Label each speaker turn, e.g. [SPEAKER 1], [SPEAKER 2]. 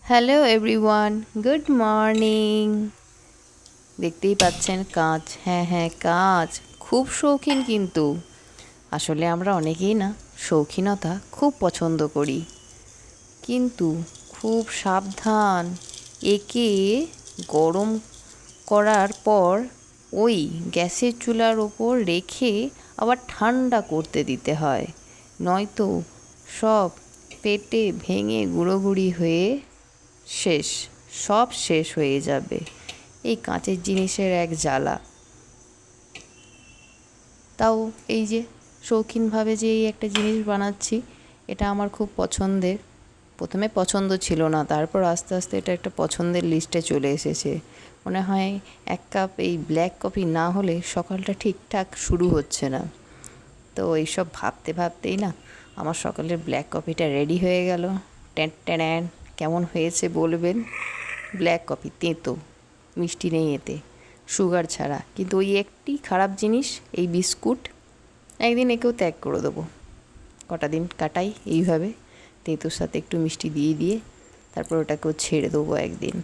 [SPEAKER 1] Hello everyone, good morning. দেখতেই পাচ্ছেন কাঁচ, হ্যাঁ কাঁচ। খুব শৌখিন কিন্তু আসলে আমরা অনেকেই না শৌখিনতা খুব পছন্দ করি, কিন্তু খুব সাবধান। একে গরম করার পর ওই গ্যাসের চুলার ওপর রেখে আবার ঠান্ডা করতে দিতে হয়, নয়তো সব পেটে ভেঙে গুঁড়োগুঁড়ি হয়ে শেষ, সব শেষ হয়ে যাবে। এই কাঁচের জিনিসের এক জ্বালা। তাও এই যে শৌখিনভাবে যে এই একটা জিনিস বানাচ্ছি, এটা আমার খুব পছন্দের। প্রথমে পছন্দ ছিল না, তারপর আস্তে আস্তে এটা একটা পছন্দের লিস্টে চলে এসেছে। মনে হয় এক কাপ এই ব্ল্যাক কফি না হলে সকালটা ঠিকঠাক শুরু হচ্ছে না। তো এইসব ভাবতে ভাবতেই না আমার সকালের ব্ল্যাক কফিটা রেডি হয়ে গেল। ট্যান, কেমন হয়েছে বলবেন? ব্ল্যাক কফি তেঁতো, মিষ্টি নেই এতে, সুগার ছাড়া। কিন্তু ওই একটি খারাপ জিনিস, এই বিস্কুট। একদিন একেও ত্যাগ করে দেবো, কটা দিন কাটাই এইভাবে তেঁতোর সাথে একটু মিষ্টি দিয়ে তারপর ওটাকেও ছেড়ে দেবো একদিন।